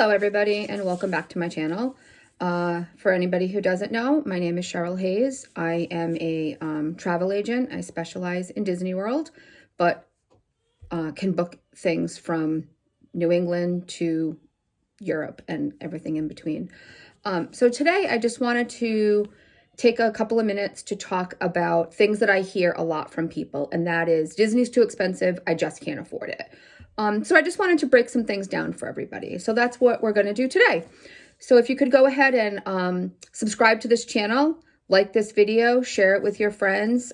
Hello everybody and welcome back to my channel. For anybody who doesn't know, my name is Cheryl Hayes. I am a travel agent. I specialize in Disney World, but can book things from New England to Europe and everything in between. So today I just wanted to take a couple of minutes to talk about things that I hear a lot from people, and that is Disney's too expensive, I just can't afford it. So I just wanted to break some things down for everybody. So that's what we're going to do today. So if you could go ahead and subscribe to this channel, like this video, share it with your friends,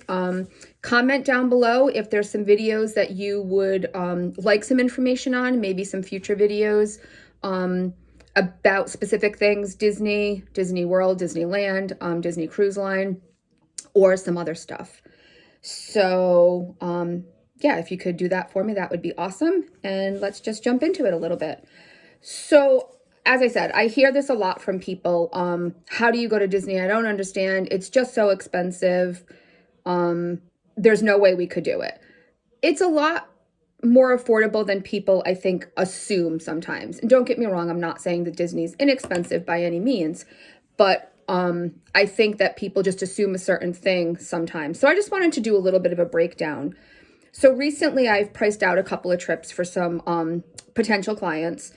comment down below if there's some videos that you would like some information on, maybe some future videos about specific things, Disney, Disney World, Disneyland, Disney Cruise Line, or some other stuff. So yeah, if you could do that for me, that would be awesome. And let's just jump into it a little bit. So as I said, I hear this a lot from people. How do you go to Disney? I don't understand. It's just so expensive. There's no way we could do it. It's a lot more affordable than people, I think, assume sometimes. And don't get me wrong, I'm not saying that Disney's inexpensive by any means, but I think that people just assume a certain thing sometimes. So I just wanted to do a little bit of a breakdown. So recently I've priced out a couple of trips for some potential clients.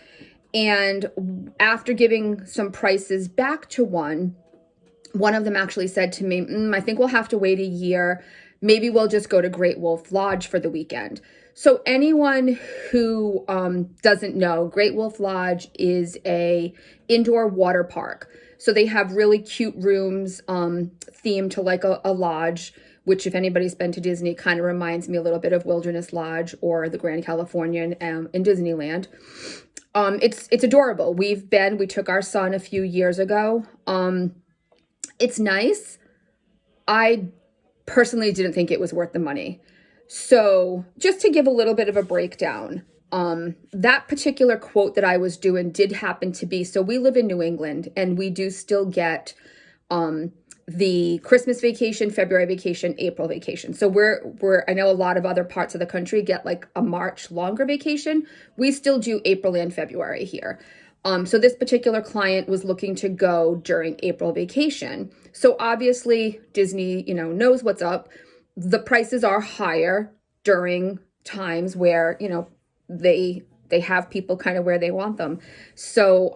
And after giving some prices back to one of them actually said to me, I think we'll have to wait a year. Maybe we'll just go to Great Wolf Lodge for the weekend. So anyone who doesn't know, Great Wolf Lodge is a indoor water park. So they have really cute rooms themed to like a lodge, which if anybody's been to Disney kind of reminds me a little bit of Wilderness Lodge or the Grand Californian in Disneyland. It's adorable. We took our son a few years ago. It's nice. I personally didn't think it was worth the money. So just to give a little bit of a breakdown, that particular quote that I was doing did happen to be, so we live in New England and we do still get, the Christmas vacation, February vacation, April vacation. So I know a lot of other parts of the country get like a March longer vacation. We still do April and February here. So this particular client was looking to go during April vacation. So obviously Disney, knows what's up. The prices are higher during times where, they have people kind of where they want them. So,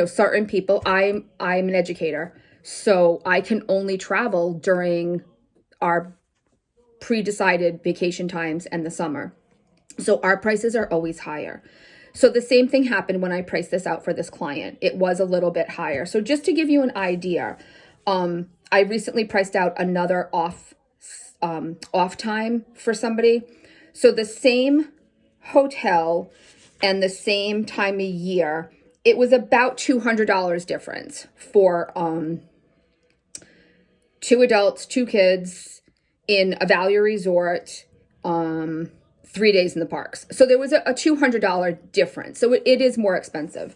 certain people, I'm an educator. So I can only travel during our pre-decided vacation times and the summer. So our prices are always higher. So the same thing happened when I priced this out for this client. It was a little bit higher. So just to give you an idea, I recently priced out another off time for somebody. So the same hotel and the same time of year, it was about $200 difference for 2 adults, 2 kids in a value resort, 3 days in the parks. So there was a $200 difference. So it is more expensive.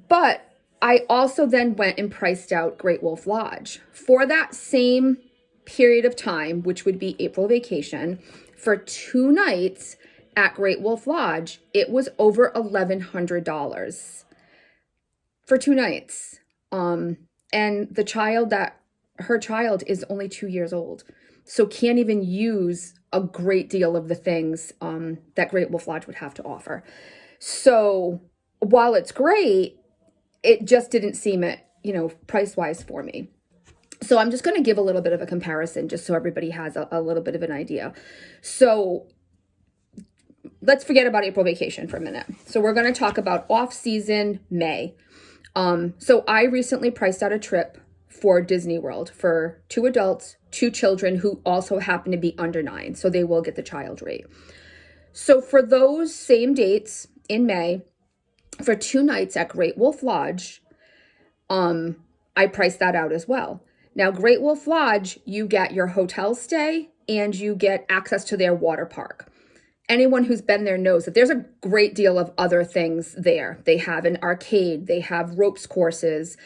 But I also then went and priced out Great Wolf Lodge for that same period of time, which would be April vacation, for 2 nights at Great Wolf Lodge. It was over $1,100 for 2 nights. And her child is only 2 years old, so can't even use a great deal of the things that Great Wolf Lodge would have to offer. So while it's great, it just didn't seem it, price-wise for me. So I'm just going to give a little bit of a comparison just so everybody has a little bit of an idea. So let's forget about April vacation for a minute. So we're going to talk about off-season May. So I recently priced out a trip for Disney World for 2 adults, 2 children who also happen to be under 9. So they will get the child rate. So for those same dates in May, for 2 nights at Great Wolf Lodge, I priced that out as well. Now, Great Wolf Lodge, you get your hotel stay and you get access to their water park. Anyone who's been there knows that there's a great deal of other things there. They have an arcade, they have ropes courses,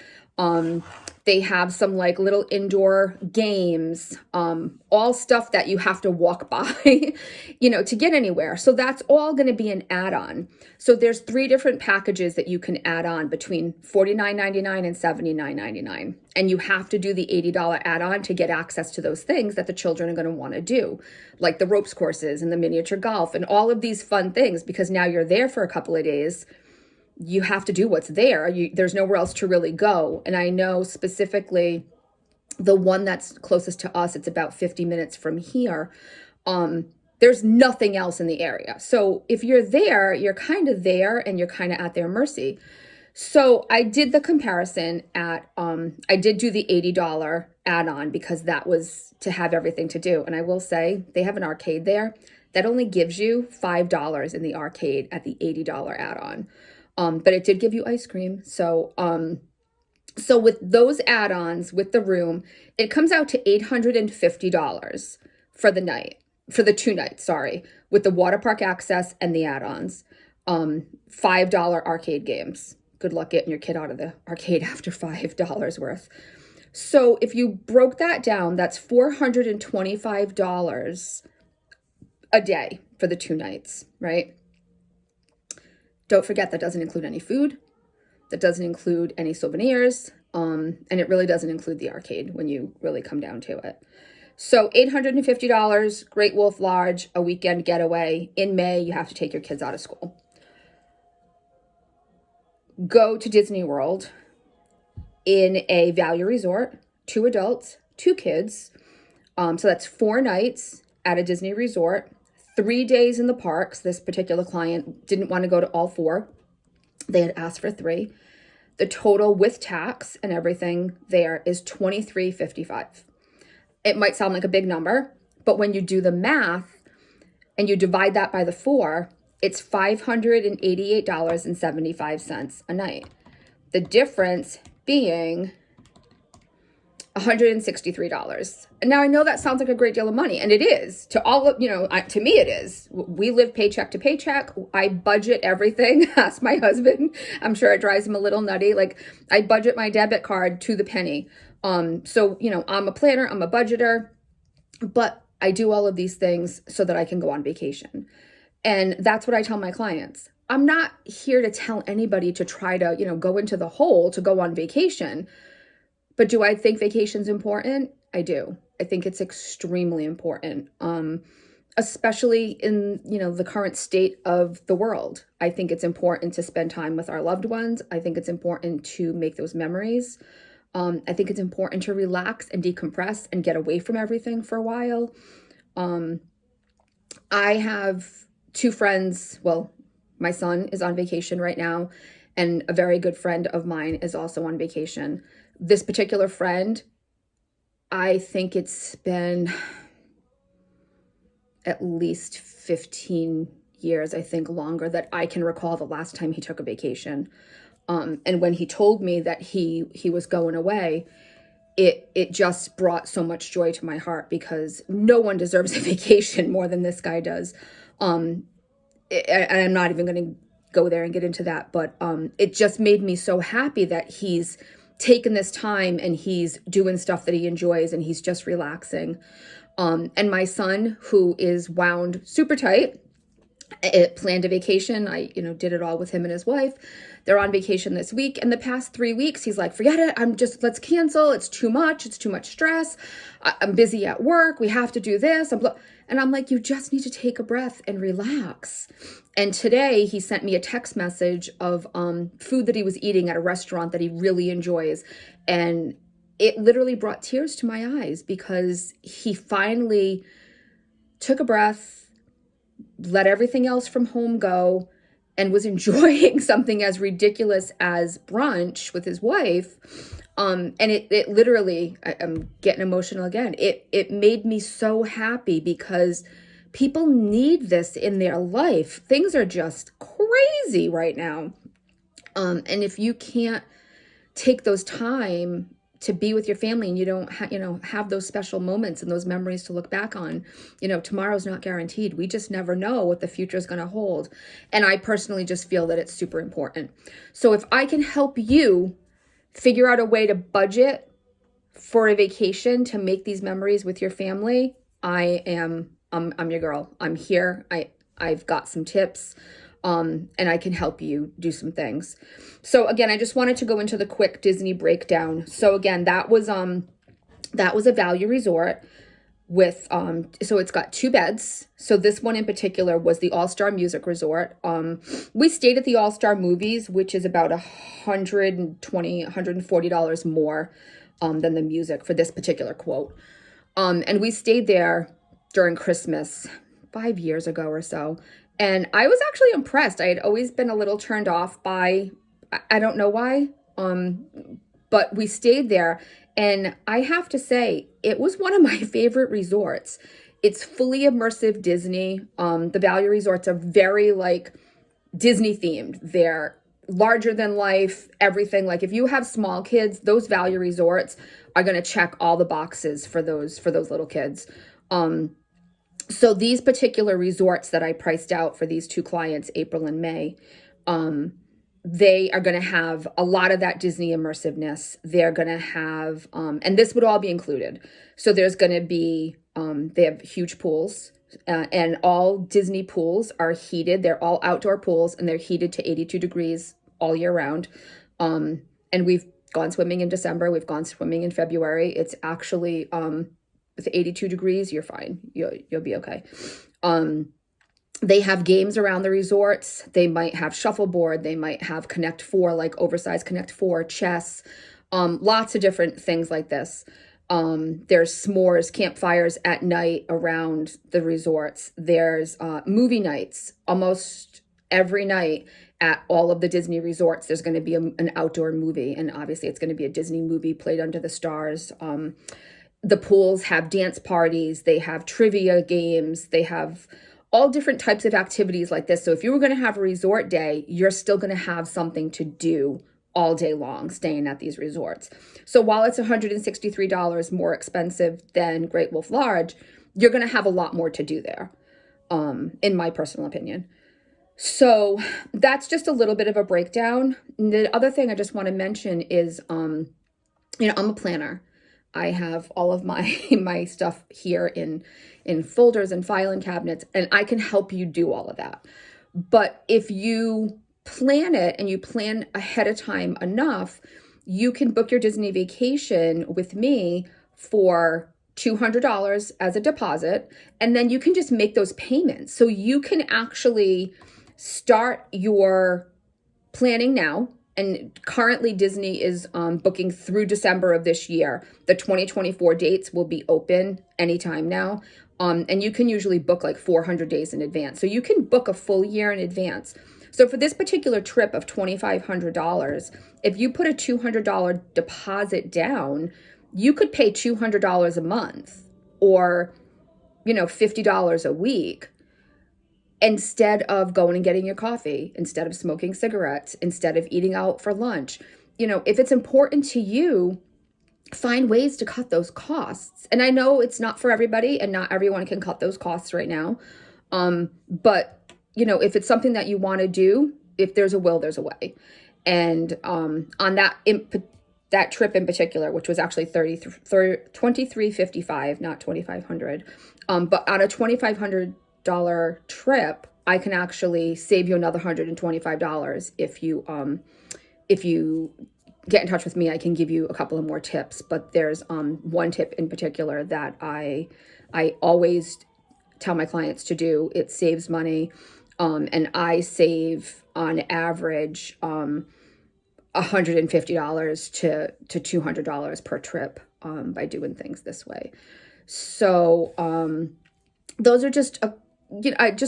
They have some like little indoor games, all stuff that you have to walk by, to get anywhere. So that's all going to be an add-on. So there's 3 different packages that you can add on between $49.99 and $79.99. And you have to do the $80 add-on to get access to those things that the children are going to want to do, like the ropes courses and the miniature golf and all of these fun things, because now you're there for a couple of days. You have to do what's there. There's nowhere else to really go. And I know specifically the one that's closest to us, it's about 50 minutes from here. There's nothing else in the area. So if you're there, you're kind of there and you're kind of at their mercy. So I did the comparison I did do the $80 add-on because that was to have everything to do. And I will say they have an arcade there that only gives you $5 in the arcade at the $80 add-on. But it did give you ice cream. So with those add-ons with the room, it comes out to $850 for the 2 nights, with the water park access and the add-ons. $5 arcade games. Good luck getting your kid out of the arcade after $5 worth. So if you broke that down, that's $425 a day for the 2 nights, right? Don't forget that doesn't include any food. That doesn't include any souvenirs. And it really doesn't include the arcade when you really come down to it. So $850, Great Wolf Lodge, a weekend getaway. In May, you have to take your kids out of school. Go to Disney World in a value resort, 2 adults, 2 kids. So that's 4 nights at a Disney resort. 3 days in the parks. This particular client didn't want to go to all 4. They had asked for 3. The total with tax and everything there is $23.55. It might sound like a big number, but when you do the math and you divide that by the 4, it's $588.75 a night. The difference being $163. Now I know that sounds like a great deal of money, and it is to all of, to me it is. We live paycheck to paycheck. I budget everything. Ask my husband. I'm sure it drives him a little nutty. Like I budget my debit card to the penny. So, I'm a planner, I'm a budgeter, but I do all of these things so that I can go on vacation. And that's what I tell my clients. I'm not here to tell anybody to try to, go into the hole to go on vacation. But do I think vacation's important? I do. I think it's extremely important, especially in, the current state of the world. I think it's important to spend time with our loved ones. I think it's important to make those memories. I think it's important to relax and decompress and get away from everything for a while. I have 2 friends. Well, my son is on vacation right now, and a very good friend of mine is also on vacation. This particular friend, I think it's been at least 15 years, I think longer, that I can recall the last time he took a vacation. And when he told me that he was going away, it just brought so much joy to my heart, because no one deserves a vacation more than this guy does. And I'm not even going to go there and get into that, but it just made me so happy that he's taken this time and he's doing stuff that he enjoys and he's just relaxing. And my son, who is wound super tight, planned a vacation. I, did it all with him and his wife. They're on vacation this week. And the past 3 weeks, he's like, forget it. Let's cancel. It's too much. It's too much stress. I'm busy at work. We have to do this. And I'm like, you just need to take a breath and relax. And today he sent me a text message of food that he was eating at a restaurant that he really enjoys. And it literally brought tears to my eyes, because he finally took a breath, let everything else from home go, and was enjoying something as ridiculous as brunch with his wife. And it literally, I'm getting emotional again. It made me so happy, because people need this in their life. Things are just crazy right now. And if you can't take those time to be with your family, and you don't have those special moments and those memories to look back on, tomorrow's not guaranteed. We just never know what the future is going to hold. And I personally just feel that it's super important. So if I can help you figure out a way to budget for a vacation to make these memories with your family, I'm your girl. I'm here. I've got some tips, and I can help you do some things. So again, I just wanted to go into the quick Disney breakdown. So again, that was a value resort with so it's got 2 beds. So this one in particular was the All-Star Music Resort. We stayed at the All-Star Movies, which is about $140 more than the music for this particular quote. And we stayed there during Christmas 5 years ago or so. And I was actually impressed. I had always been a little turned off by, I don't know why, but we stayed there. And I have to say, it was one of my favorite resorts. It's fully immersive Disney. The value resorts are very like Disney themed. They're larger than life, everything. Like if you have small kids, those value resorts are going to check all the boxes for those little kids. So these particular resorts that I priced out for these 2 clients, April and May, they are going to have a lot of that Disney immersiveness. They're going to have, and this would all be included. So there's going to be, they have huge pools, and all Disney pools are heated. They're all outdoor pools, and they're heated to 82 degrees all year round. And we've gone swimming in December. We've gone swimming in February. It's actually, with 82 degrees, you're fine. You'll be okay. They have games around the resorts. They might have shuffleboard. They might have Connect Four, like oversized Connect Four, chess, lots of different things like this. There's s'mores, campfires at night around the resorts. There's movie nights almost every night at all of the Disney resorts. There's going to be an outdoor movie, and obviously it's going to be a Disney movie played under the stars. The pools have dance parties. They have trivia games. They have all different types of activities like this. So if you were going to have a resort day, you're still going to have something to do all day long staying at these resorts. So while it's $163 more expensive than Great Wolf Lodge, you're going to have a lot more to do there, in my personal opinion. So that's just a little bit of a breakdown. The other thing I just want to mention is, I'm a planner. I have all of my stuff here in folders and filing cabinets, and I can help you do all of that. But if you plan it and you plan ahead of time enough, you can book your Disney vacation with me for $200 as a deposit, and then you can just make those payments. So you can actually start your planning now. And currently Disney is booking through December of this year. The 2024 dates will be open anytime now. And you can usually book like 400 days in advance. So you can book a full year in advance. So for this particular trip of $2,500, if you put a $200 deposit down, you could pay $200 a month or, $50 a week, instead of going and getting your coffee, instead of smoking cigarettes, instead of eating out for lunch. If it's important to you, find ways to cut those costs. And I know it's not for everybody and not everyone can cut those costs right now. But if it's something that you want to do, if there's a will, there's a way. And on that trip in particular, which was actually $23.55, not $2,500. But on a $2,500 trip, I can actually save you another $125 if you get in touch with me. I can give you a couple of more tips, but there's one tip in particular that I always tell my clients to do. It saves money, and I save on average $150 to $200 per trip by doing things this way. So those are just a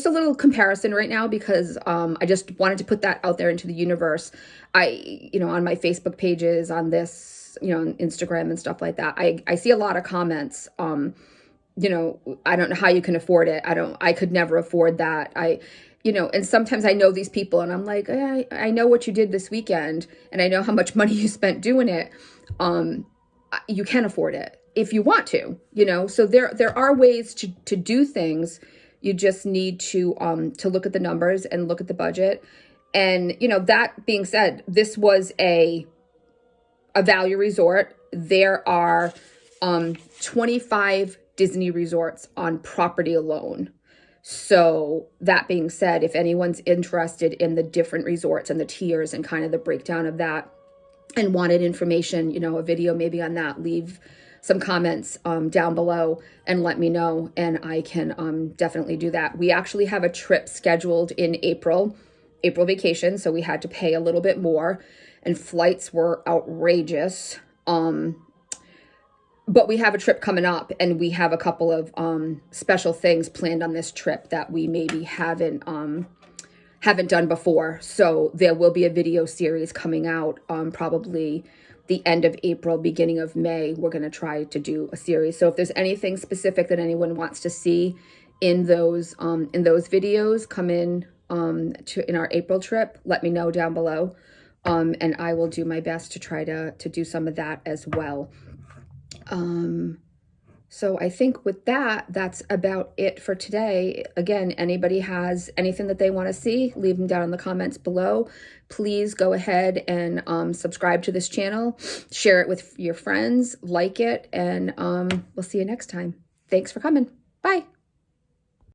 little comparison right now because I just wanted to put that out there into the universe. On my Facebook pages, on this, on Instagram and stuff like that, I see a lot of comments. I don't know how you can afford it. I could never afford that. And sometimes I know these people and I'm like, I know what you did this weekend and I know how much money you spent doing it. You can afford it if you want to, so there are ways to do things. You just need to look at the numbers and look at the budget. And, that being said, this was a value resort. there are 25 Disney resorts on property alone. So that being said, if anyone's interested in the different resorts and the tiers and kind of the breakdown of that and wanted information, you know, a video maybe on that, leave some comments down below and let me know, and I can definitely do that. We actually have a trip scheduled in April vacation, so we had to pay a little bit more, and flights were outrageous. But we have a trip coming up, and we have a couple of special things planned on this trip that we maybe haven't done before. So there will be a video series coming out probably the end of April, beginning of May. We're going to try to do a series. So if there's anything specific that anyone wants to see in those videos, come in our April trip, let me know down below. And I will do my best to try to do some of that as well. So I think with that, that's about it for today. Again, anybody has anything that they want to see, leave them down in the comments below. Please go ahead and subscribe to this channel, share it with your friends, like it, and we'll see you next time. Thanks for coming. Bye.